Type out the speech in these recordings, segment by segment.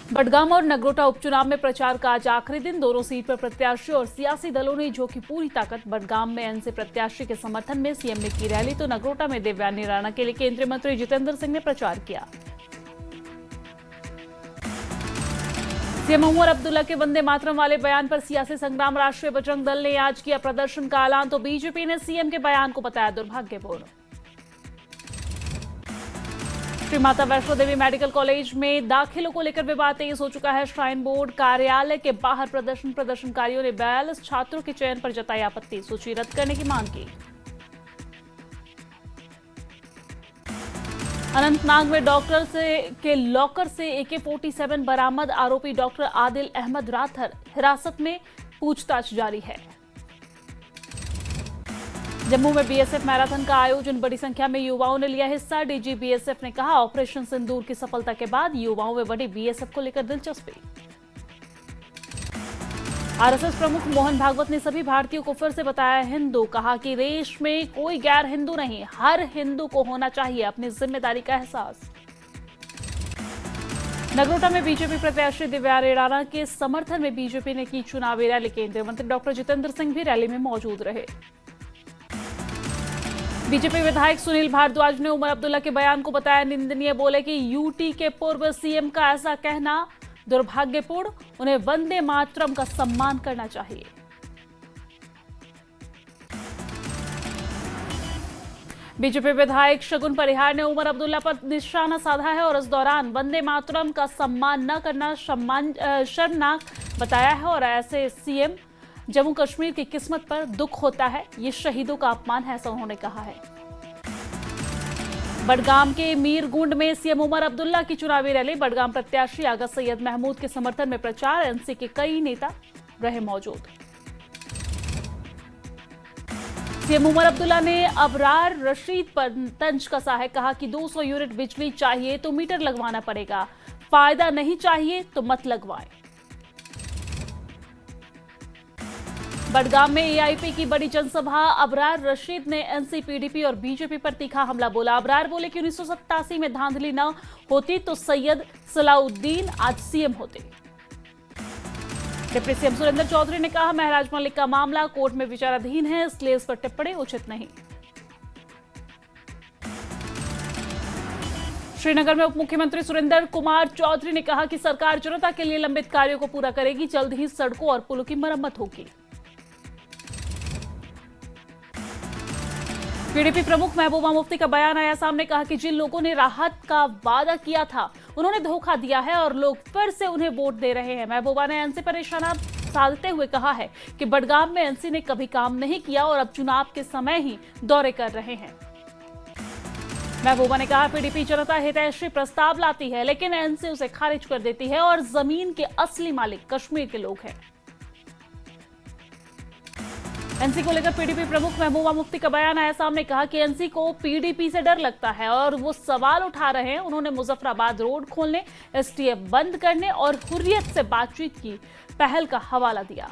बडगाम और नगरोटा उपचुनाव में प्रचार का आज आखिरी दिन। दोनों सीट पर प्रत्याशी और सियासी दलों ने झोंकी पूरी ताकत। बडगाम में एनसी प्रत्याशी के समर्थन में सीएम ने की रैली, तो नगरोटा में देवयानी राणा के लिए केंद्रीय मंत्री जितेंद्र सिंह ने प्रचार किया। सीएम उमर अब्दुल्ला के वंदे मातरम वाले बयान पर सियासी संग्राम राष्ट्रीय बजरंग दल ने आज किया प्रदर्शन का ऐलान, तो बीजेपी ने सीएम के बयान को बताया दुर्भाग्यपूर्ण। श्री माता वैष्णो देवी मेडिकल कॉलेज में दाखिलों को लेकर विवाद तेज हो चुका है। श्राइन बोर्ड कार्यालय के बाहर प्रदर्शनकारियों ने 42 छात्रों के चयन पर जताई आपत्ति, सूची रद्द करने की मांग की। अनंतनाग में डॉक्टर के लॉकर से AK-47 बरामद। आरोपी डॉक्टर आदिल अहमद राथर हिरासत में, पूछताछ जारी है। जम्मू में बीएसएफ मैराथन का आयोजन, बड़ी संख्या में युवाओं ने लिया हिस्सा। डीजी बीएसएफ ने कहा, ऑपरेशन सिंदूर की सफलता के बाद युवाओं में बढ़ी बीएसएफ को लेकर दिलचस्पी। आरएसएस प्रमुख मोहन भागवत ने सभी भारतीयों को फिर से बताया हिंदू। कहा कि देश में कोई गैर हिंदू नहीं, हर हिंदू को होना चाहिए अपनी जिम्मेदारी का एहसास। नगरोटा में बीजेपी प्रत्याशी देवयानी राणा के समर्थन में बीजेपी ने की चुनावी रैली। केंद्रीय मंत्री डॉक्टर जितेंद्र सिंह भी रैली में मौजूद रहे। बीजेपी विधायक सुनील भारद्वाज ने उमर अब्दुल्ला के बयान को बताया निंदनीय। बोले कि यूटी के पूर्व सीएम का ऐसा कहना दुर्भाग्यपूर्ण, उन्हें वंदे मातरम का सम्मान करना चाहिए। बीजेपी विधायक शगुन परिहार ने उमर अब्दुल्ला पर निशाना साधा है और इस दौरान वंदे मातरम का सम्मान न करना शर्मनाक बताया है और ऐसे सीएम जम्मू कश्मीर की किस्मत पर दुख होता है, ये शहीदों का अपमान है, ऐसा उन्होंने कहा है। बडगाम के मीरगुंड में सीएम उमर अब्दुल्ला की चुनावी रैली। बडगाम प्रत्याशी आगा सैयद महमूद के समर्थन में प्रचार। एनसी के कई नेता रहे मौजूद। सीएम उमर अब्दुल्ला ने अबरार रशीद पर तंज कसा है। कहा कि 200 यूनिट बिजली चाहिए तो मीटर लगवाना पड़ेगा, फायदा नहीं चाहिए तो मत लगवाएं। बडगाम में एआईपी की बड़ी जनसभा। अबरार रशीद ने एनसी, पीडीपी और बीजेपी पर तीखा हमला बोला। अबरार बोले कि 1987 में धांधली न होती तो सैयद सलाउद्दीन आज सीएम होते। डिप्टी सीएम सुरेंद्र चौधरी ने कहा, महराज मलिक का मामला कोर्ट में विचाराधीन है, इसलिए इस पर टिप्पणी उचित नहीं। श्रीनगर में उप मुख्यमंत्री सुरेंद्र कुमार चौधरी ने कहा कि सरकार जनता के लिए लंबित कार्यों को पूरा करेगी, जल्द ही सड़कों और पुलों की मरम्मत होगी। पीडीपी प्रमुख महबूबा मुफ्ती का बयान आया सामने। कहा कि जिन लोगों ने राहत का वादा किया था उन्होंने धोखा दिया है और लोग फिर से उन्हें वोट दे रहे हैं। महबूबा ने एनसी पर निशाना साधते हुए कहा है कि बडगाम में एनसी ने कभी काम नहीं किया और अब चुनाव के समय ही दौरे कर रहे हैं। महबूबा ने कहा, पीडीपी जनता हितैषी प्रस्ताव लाती है लेकिन एनसी उसे खारिज कर देती है और जमीन के असली मालिक कश्मीर के लोग हैं। एनसी को लेकर पीडीपी प्रमुख महबूबा मुफ्ती का बयान आया सामने। कहा कि एनसी को पीडीपी से डर लगता है और वो सवाल उठा रहे हैं। उन्होंने मुजफ्फराबाद रोड खोलने, एसटीएफ बंद करने और हुर्रियत से बातचीत की पहल का हवाला दिया।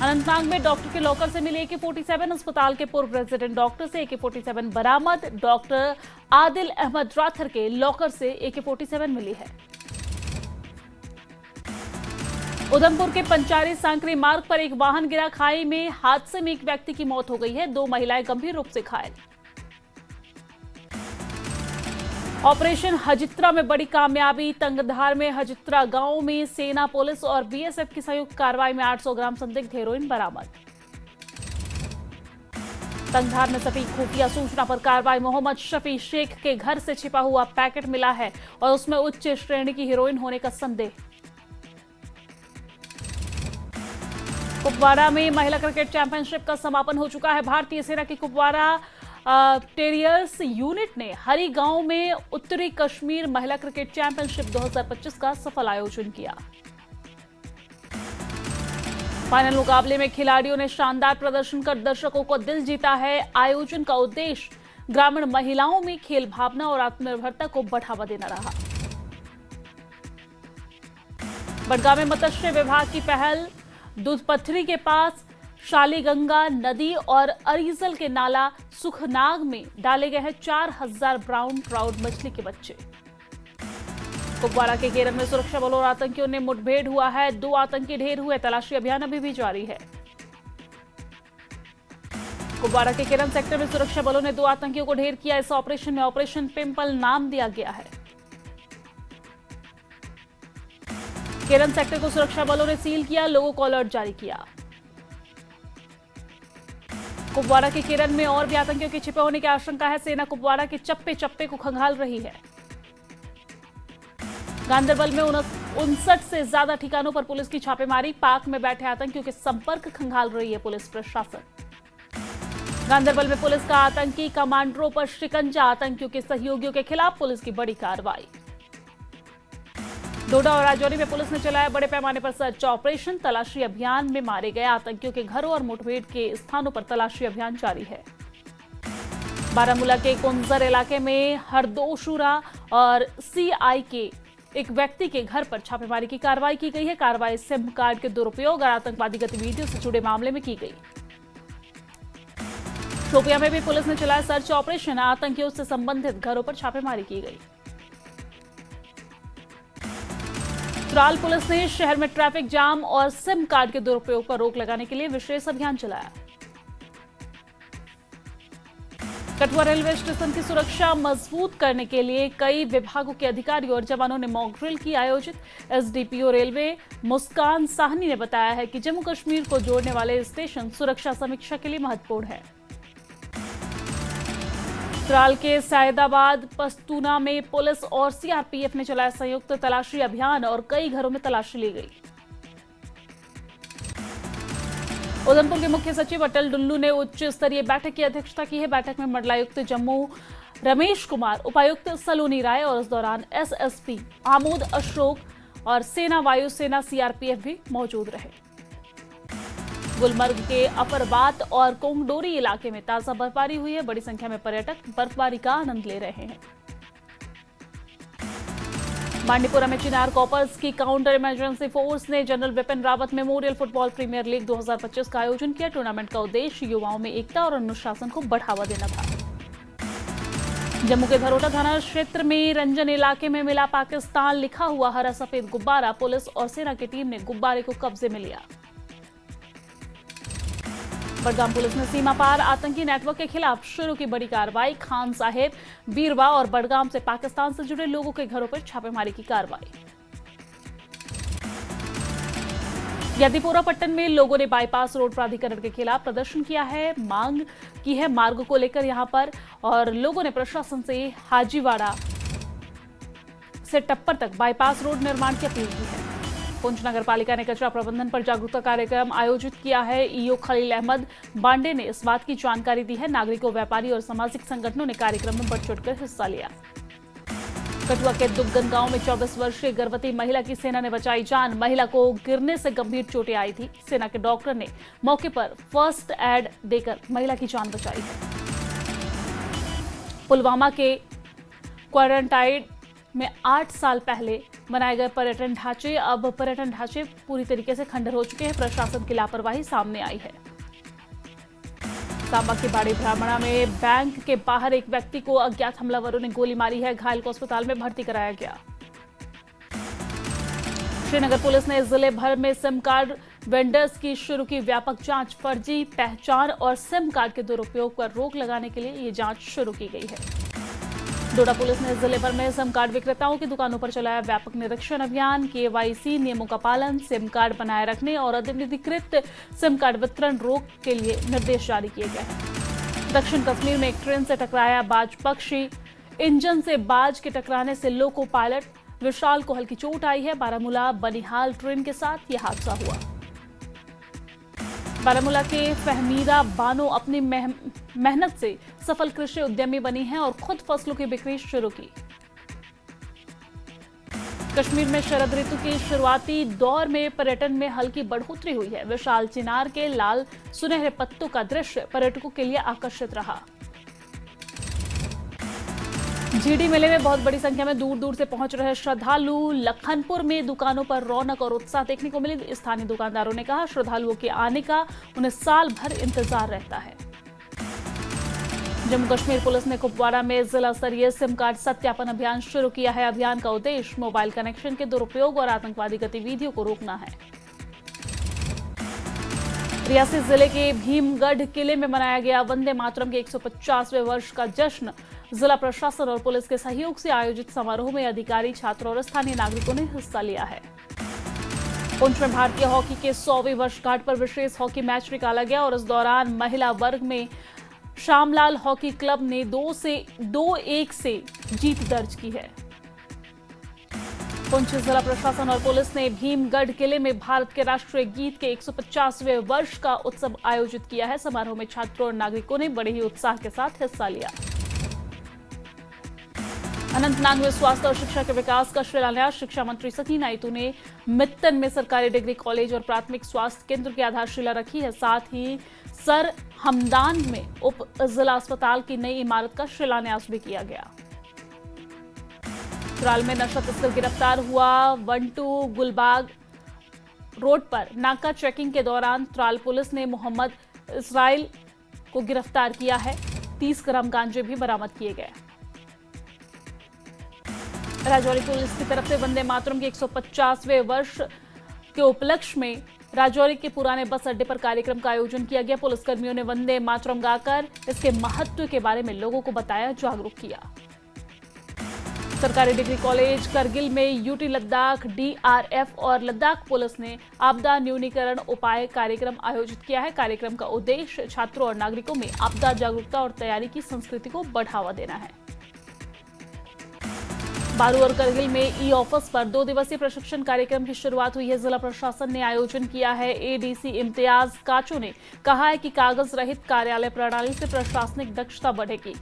अनंतनाग में डॉक्टर के लॉकर से मिले AK-47। अस्पताल के पूर्व रेजिडेंट डॉक्टर से AK-47 बरामद। डॉक्टर आदिल अहमद राथर के लॉकर से AK-47 मिली है। उधमपुर के पंचारी सांकरी मार्ग पर एक वाहन गिरा। खाई में हादसे में एक व्यक्ति की मौत हो गई है, 2 महिलाएं गंभीर रूप से घायल। ऑपरेशन हजित्रा में बड़ी कामयाबी। तंगधार में हजित्रा गांव में सेना, पुलिस और बीएसएफ की संयुक्त कार्रवाई में 800 ग्राम संदिग्ध हेरोइन बरामद। तंगधार में सटीक खुफिया सूचना पर कार्रवाई। मोहम्मद शफी शेख के घर से छिपा हुआ पैकेट मिला है और उसमें उच्च श्रेणी की हेरोइन होने का संदेह। कुपवाड़ा में महिला क्रिकेट चैंपियनशिप का समापन हो चुका है। भारतीय सेना की कुपवाड़ा टेरियर्स यूनिट ने हरी गांव में उत्तरी कश्मीर महिला क्रिकेट चैंपियनशिप 2025 का सफल आयोजन किया। फाइनल मुकाबले में खिलाड़ियों ने शानदार प्रदर्शन कर दर्शकों को दिल जीता है। आयोजन का उद्देश्य ग्रामीण महिलाओं में खेल भावना और आत्मनिर्भरता को बढ़ावा देना रहा। बडगाम में मत्स्य विभाग की पहल। दूधपथरी के पास शालीगंगा नदी और अरीजल के नाला सुखनाग में डाले गए हैं 4000 ब्राउन ट्राउट मछली के बच्चे। कुपवाड़ा के केरन में सुरक्षा बलों और आतंकियों ने मुठभेड़ हुआ है, 2 आतंकी ढेर हुए, तलाशी अभियान अभी भी जारी है। कुपवाड़ा के केरन सेक्टर में सुरक्षा बलों ने 2 आतंकियों को ढेर किया। इस ऑपरेशन में ऑपरेशन पिंपल नाम दिया गया है। केरन सेक्टर को सुरक्षा बलों ने सील किया, लोगों को अलर्ट जारी किया। कुपवाड़ा के केरन में और भी आतंकियों के छिपे होने की आशंका है। सेना कुपवाड़ा के चप्पे चप्पे को खंगाल रही है। गांदरबल में 59 से ज्यादा ठिकानों पर पुलिस की छापेमारी, पाक में बैठे आतंकियों के संपर्क खंगाल रही है पुलिस प्रशासन। गांदरबल में पुलिस का आतंकी कमांडरों पर शिकंजा, आतंकियों के सहयोगियों के खिलाफ पुलिस की बड़ी कार्रवाई। डोडा और राजौरी में पुलिस ने चलाया बड़े पैमाने पर सर्च ऑपरेशन, तलाशी अभियान में मारे गए आतंकियों के घरों और मुठभेड़ के स्थानों पर तलाशी अभियान जारी है। बारामूला के कुंजर इलाके में हरदोशुरा और सीआई के एक व्यक्ति के घर पर छापेमारी की कार्रवाई की गई है। कार्रवाई सिम कार्ड के दुरुपयोग और आतंकवादी गतिविधियों से जुड़े मामले में की गई। शोपिया में भी पुलिस ने चलाया सर्च ऑपरेशन, आतंकियों से संबंधित घरों पर छापेमारी की गई। त्राल पुलिस ने शहर में ट्रैफिक जाम और सिम कार्ड के दुरुपयोग पर रोक लगाने के लिए विशेष अभियान चलाया। कठुआ रेलवे स्टेशन की सुरक्षा मजबूत करने के लिए कई विभागों के अधिकारियों और जवानों ने मॉक ड्रिल की आयोजित। एसडीपीओ रेलवे मुस्कान साहनी ने बताया है कि जम्मू कश्मीर को जोड़ने वाले स्टेशन सुरक्षा समीक्षा के लिए महत्वपूर्ण है। त्राल के सैदाबाद पस्तूना में पुलिस और सीआरपीएफ ने चलाया संयुक्त तलाशी अभियान और कई घरों में तलाशी ली गई। उधमपुर के मुख्य सचिव अटल डुल्लू ने उच्च स्तरीय बैठक की अध्यक्षता की है। बैठक में मंडलायुक्त जम्मू रमेश कुमार, उपायुक्त सलोनी राय और इस दौरान एसएसपी आमोद अशोक और सेना वायुसेना सीआरपीएफ भी मौजूद रहे। गुलमर्ग के अपरबात और कोंगडोरी इलाके में ताजा बर्फबारी हुई है। बड़ी संख्या में पर्यटक बर्फबारी का आनंद ले रहे हैं। मांडीपुरा में चिनार कॉपर्स की काउंटर इमरजेंसी फोर्स ने general Bipin Rawat memorial football premier league 2025 का आयोजन किया। टूर्नामेंट का उद्देश्य युवाओं में एकता और अनुशासन को बढ़ावा देना था। जम्मू के धरोटा थाना क्षेत्र में रंजन इलाके में मिला पाकिस्तान लिखा हुआ हरा सफेद गुब्बारा। पुलिस और सेना की टीम ने गुब्बारे को कब्जे में लिया। बडगाम पुलिस ने सीमा पार आतंकी नेटवर्क के खिलाफ शुरू की बड़ी कार्रवाई। खान साहेब, बीरवा और बडगाम से पाकिस्तान से जुड़े लोगों के घरों पर छापेमारी की कार्रवाई। यदीपुरा पट्टन में लोगों ने बाईपास रोड प्राधिकरण के खिलाफ प्रदर्शन किया है, मांग की है मार्ग को लेकर यहां पर, और लोगों ने प्रशासन से हाजीवाड़ा से टप्पर तक बाईपास रोड निर्माण की अपील की है। पुंछ नगर पालिका ने कचरा प्रबंधन पर जागरूकता कार्यक्रम आयोजित किया है। ईओ खलील अहमद बांडे ने इस बात की जानकारी दी है। नागरिकों, व्यापारी और सामाजिक संगठनों ने कार्यक्रम में बढ़ चढ़कर हिस्सा लिया। कठुआ के दुग्गन गांव में 24 वर्षीय गर्भवती महिला की सेना ने बचाई जान। महिला को गिरने से गंभीर चोटें आई थी। सेना के डॉक्टर ने मौके पर फर्स्ट एड देकर महिला की जान बचाई है। पुलवामा के क्वारंटाइन में 8 साल पहले बनाए गए पर्यटन ढांचे, अब पर्यटन ढांचे पूरी तरीके से खंडर हो चुके हैं। प्रशासन की लापरवाही सामने आई है। सांबा के बाड़ी ब्राह्मणा में बैंक के बाहर एक व्यक्ति को अज्ञात हमलावरों ने गोली मारी है। घायल को अस्पताल में भर्ती कराया गया। श्रीनगर पुलिस ने जिले भर में सिम कार्ड वेंडर्स की शुरू की व्यापक जांच। फर्जी पहचान और सिम कार्ड के दुरुपयोग पर रोक लगाने के लिए ये जांच शुरू की गई है। डोडा पुलिस ने जिले भर में सिम कार्ड विक्रेताओं की दुकानों पर चलाया व्यापक निरीक्षण अभियान। केवाईसी नियमों का पालन, सिम कार्ड बनाए रखने और अनधिकृत सिम कार्ड वितरण रोक के लिए निर्देश जारी किए गए हैं। दक्षिण कश्मीर में एक ट्रेन से टकराया बाज पक्षी। इंजन से बाज के टकराने से लोको पायलट विशाल को हल्की चोट आई है। बारामूला बनिहाल ट्रेन के साथ यह हादसा हुआ। बारामूला के फहमीरा बानो अपनी मेहनत से सफल कृषि उद्यमी बनी हैं और खुद फसलों की बिक्री शुरू की। कश्मीर में शरद ऋतु के शुरुआती दौर में पर्यटन में हल्की बढ़ोतरी हुई है। विशाल चिनार के लाल सुनहरे पत्तों का दृश्य पर्यटकों के लिए आकर्षित रहा। जीडी मेले में बहुत बड़ी संख्या में दूर दूर से पहुंच रहे श्रद्धालु। लखनपुर में दुकानों पर रौनक और उत्साह देखने को मिली। स्थानीय दुकानदारों ने कहा श्रद्धालुओं के आने का उन्हें साल भर इंतजार रहता है। जम्मू कश्मीर पुलिस ने कुपवाड़ा में जिला स्तरीय सिम कार्ड सत्यापन अभियान शुरू किया है। अभियान का उद्देश्य मोबाइल कनेक्शन के दुरुपयोग और आतंकवादी गतिविधियों को रोकना है। रियासी जिले के भीमगढ़ किले में मनाया गया वंदे मातरम के 150वें वर्ष का जश्न। जिला प्रशासन और पुलिस के सहयोग से आयोजित समारोह में अधिकारी, छात्र और स्थानीय नागरिकों ने हिस्सा लिया है। पुंछ में भारतीय हॉकी के 100वीं वर्षगांठ पर विशेष हॉकी मैच निकाला गया और इस दौरान महिला वर्ग में श्यामलाल हॉकी क्लब ने 2-1 से जीत दर्ज की है। पुंछ जिला प्रशासन और पुलिस ने भीमगढ़ किले में भारत के राष्ट्रीय गीत के 150वें वर्ष का उत्सव आयोजित किया है। समारोह में छात्रों और नागरिकों ने बड़े ही उत्साह के साथ हिस्सा लिया। अनंतनाग में स्वास्थ्य और शिक्षा के विकास का शिलान्यास शिक्षा मंत्री सकीना इतू ने मित्तन में सरकारी डिग्री कॉलेज और प्राथमिक स्वास्थ्य केंद्र की आधारशिला रखी है। साथ ही सर हमदान में उप जिला अस्पताल की नई इमारत का शिलान्यास भी किया गया। त्राल में नशा तस्कर गिरफ्तार हुआ। 12 गुलबाग रोड पर नाका चेकिंग के दौरान त्राल पुलिस ने मोहम्मद इसराइल को गिरफ्तार किया है। 30 ग्राम गांजे भी बरामद किए गए। राजौरी पुलिस की तरफ से वंदे मातरम के 150वें वर्ष के उपलक्ष्य में राजौरी के पुराने बस अड्डे पर कार्यक्रम का आयोजन किया गया। पुलिसकर्मियों ने वंदे मातरम गाकर इसके महत्व के बारे में लोगों को बताया, जागरूक किया। सरकारी डिग्री कॉलेज करगिल में यूटी लद्दाख, डीआरएफ और लद्दाख पुलिस ने आपदा न्यूनीकरण उपाय कार्यक्रम आयोजित किया है। कार्यक्रम का उद्देश्य छात्रों और नागरिकों में आपदा जागरूकता और तैयारी की संस्कृति को बढ़ावा देना है। बारू और करगिल में ई ऑफिस पर 2 दिवसीय प्रशिक्षण कार्यक्रम की शुरुआत हुई है। जिला प्रशासन ने आयोजन किया है। एडीसी इम्तियाज काचो ने कहा है कि कागज रहित कार्यालय प्रणाली से प्रशासनिक दक्षता बढ़ेगी।